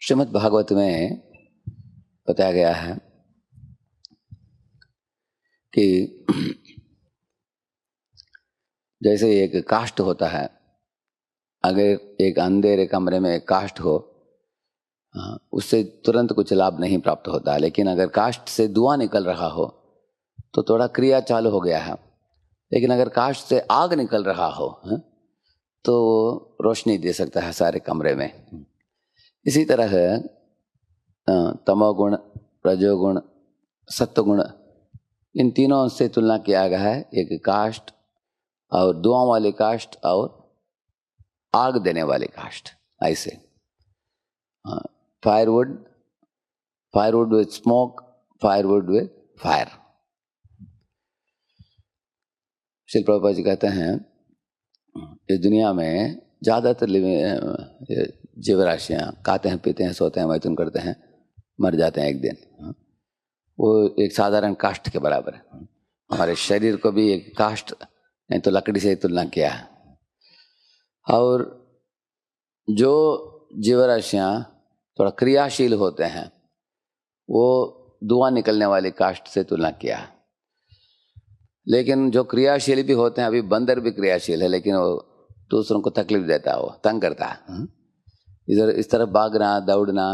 श्रीमद् भागवत में बताया गया है कि जैसे एक काष्ठ होता है, अगर एक अंधेरे कमरे में एक काष्ठ हो, उससे तुरंत कुछ लाभ नहीं प्राप्त होता, लेकिन अगर काष्ठ से धुआं निकल रहा हो तो थोड़ा क्रिया चालू हो गया है। लेकिन अगर काष्ठ से आग निकल रहा हो तो रोशनी दे सकता है सारे कमरे में। इसी तरह तमोगुण, रजोगुण, सत्वगुण, इन तीनों से तुलना किया गया है। एक काष्ठ और धुआं वाले काष्ठ और आग देने वाले काष्ठ। ऐसे firewood, firewood with smoke, firewood with fire. Shri Prabhupada ji कहते हैं इस दुनिया में ज़्यादातर जीवराशियाँ खाते हैं, पीते हैं, सोते हैं, मैथुन करते हैं, मर जाते हैं एक दिन। वो एक साधारण काष्ठ के बराबर है। हमारे शरीर को भी एक काष्ठ नहीं तो लकड़ी से तुलना किया है। और जो जीवराशियाँ थोड़ा क्रियाशील होते हैं वो धुआं निकलने वाली काष्ठ से तुलना किया है। लेकिन जो क्रियाशील भी होते हैं, अभी बंदर भी क्रियाशील है, लेकिन वो दूसरों को तकलीफ देता है, वो तंग करता है। इधर इस तरफ भागना, दौड़ना,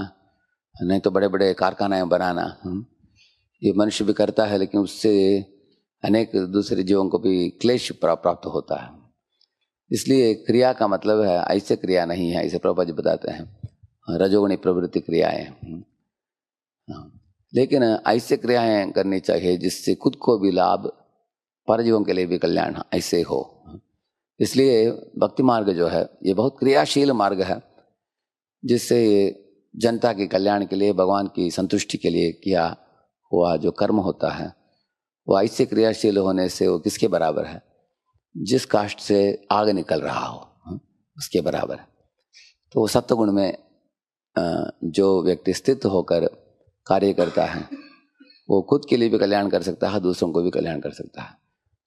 नहीं तो बड़े बड़े कारखाने बनाना, ये मनुष्य भी करता है, लेकिन उससे अनेक दूसरे जीवों को भी क्लेश प्राप्त होता है। इसलिए क्रिया का मतलब है ऐसे क्रिया नहीं है, ऐसे प्रभुपाद जी बताते हैं रजोगुणी प्रवृत्ति क्रियाएं। लेकिन ऐसे क्रियाएं करनी चाहिए जिससे खुद को भी लाभ, परजीवों के लिए भी कल्याण ऐसे हो। इसलिए भक्ति मार्ग जो है ये बहुत क्रियाशील मार्ग है, जिससे जनता के कल्याण के लिए, भगवान की संतुष्टि के लिए किया हुआ जो कर्म होता है वो ऐसे क्रियाशील होने से वो किसके बराबर है? जिस काष्ठ से आग निकल रहा हो उसके बराबर है। तो वो सत्वगुण में जो व्यक्ति स्थित होकर कार्य करता है वो खुद के लिए भी कल्याण कर सकता है, दूसरों को भी कल्याण कर सकता है।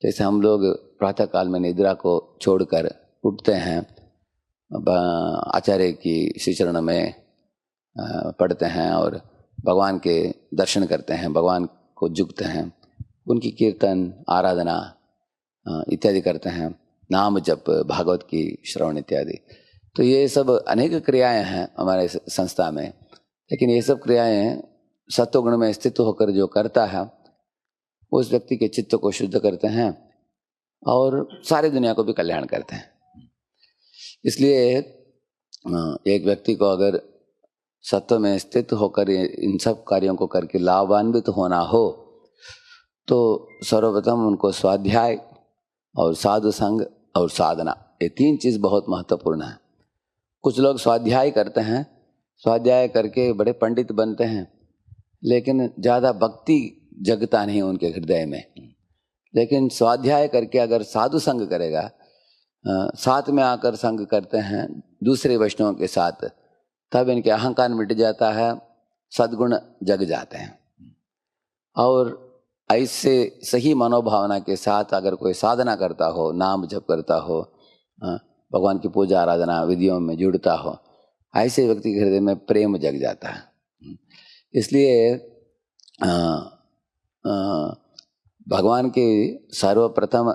जैसे हम लोग प्रातः काल में निद्रा को छोड़कर उठते हैं, आचार्य की श्री चरण में पढ़ते हैं और भगवान के दर्शन करते हैं, भगवान को झुकते हैं, उनकी कीर्तन, आराधना इत्यादि करते हैं, नाम जप, भागवत की श्रवण इत्यादि। तो ये सब अनेक क्रियाएं हैं हमारे संस्था में। लेकिन ये सब क्रियाएं सत्वगुण में स्थित होकर जो करता है उस व्यक्ति के चित्त को शुद्ध करते हैं और सारी दुनिया को भी कल्याण करते हैं। इसलिए एक व्यक्ति को अगर सत्व में स्थित होकर इन सब कार्यों को करके लाभान्वित होना हो तो सर्वप्रथम उनको स्वाध्याय और साधु संग और साधना, ये तीन चीज़ बहुत महत्वपूर्ण है। कुछ लोग स्वाध्याय करते हैं, स्वाध्याय करके बड़े पंडित बनते हैं, लेकिन ज़्यादा भक्ति जगता नहीं उनके हृदय में। लेकिन स्वाध्याय करके अगर साधु संग करेगा, साथ में आकर संग करते हैं दूसरे वैष्णवों के साथ, तब इनके अहंकार मिट जाता है, सद्गुण जग जाते हैं। और ऐसे सही मनोभावना के साथ अगर कोई साधना करता हो, नाम जप करता हो, भगवान की पूजा आराधना विधियों में जुड़ता हो, ऐसे व्यक्ति के हृदय में प्रेम जग जाता है। इसलिए भगवान की सर्वप्रथम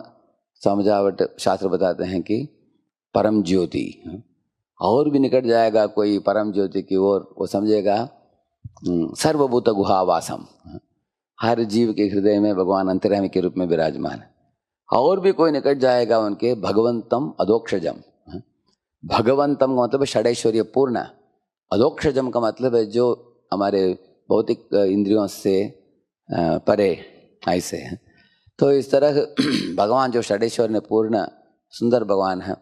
समझावट शास्त्र बताते हैं कि परम ज्योति, और भी निकट जाएगा कोई परम ज्योति की ओर, वो समझेगा सर्वभूत गुहावासम, हर जीव के हृदय में भगवान अंतर्यामी के रूप में विराजमान है। और भी कोई निकट जाएगा उनके भगवंतम अधोक्षजम। भगवंतम का मतलब षडैश्वर्य पूर्ण, अधोक्षजम का मतलब है जो हमारे भौतिक इंद्रियों से परे, ऐसे है। तो इस तरह भगवान जो षडैश्वर्य पूर्ण सुंदर भगवान है,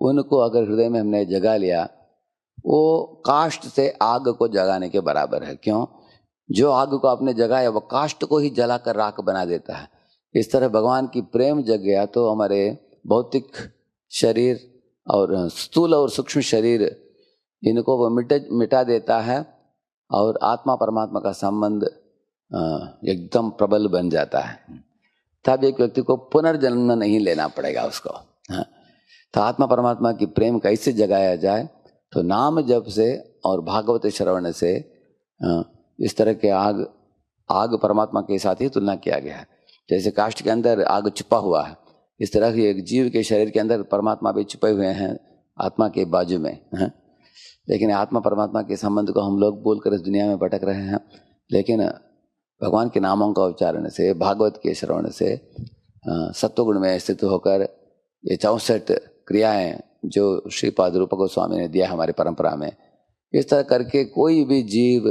उनको अगर हृदय में हमने जगा लिया, वो काष्ठ से आग को जगाने के बराबर है। क्यों? जो आग को आपने जगाया वो काष्ठ को ही जलाकर राख बना देता है। इस तरह भगवान की प्रेम जग गया तो हमारे भौतिक शरीर और स्थूल और सूक्ष्म शरीर, इनको वो मिटा देता है और आत्मा परमात्मा का संबंध एकदम प्रबल बन जाता है। तब एक व्यक्ति को पुनर्जन्म नहीं लेना पड़ेगा उसको। तो आत्मा परमात्मा की प्रेम कैसे जगाया जाए? तो नाम जप से और भागवत श्रवण से इस तरह के आग परमात्मा के साथ ही तुलना किया गया है। जैसे काष्ठ के अंदर आग छुपा हुआ है, इस तरह की एक जीव के शरीर के अंदर परमात्मा भी छुपे हुए हैं आत्मा के बाजू में हैं। लेकिन आत्मा परमात्मा के संबंध को हम लोग बोलकर इस दुनिया में भटक रहे हैं। लेकिन भगवान के नामों का उच्चारण से, भागवत के श्रवण से सत्वगुण में स्थित होकर ये 64 क्रियाएं जो श्रीपाद रूप गोस्वामी ने दिया हमारी परंपरा में, इस तरह करके कोई भी जीव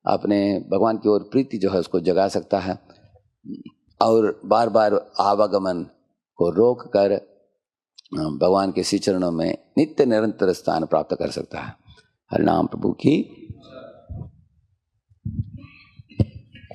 अपने भगवान की ओर प्रीति जो है उसको जगा सकता है और बार बार आवागमन को रोक कर भगवान के श्री चरणों में नित्य निरंतर स्थान प्राप्त कर सकता है। हरिनाम प्रभु की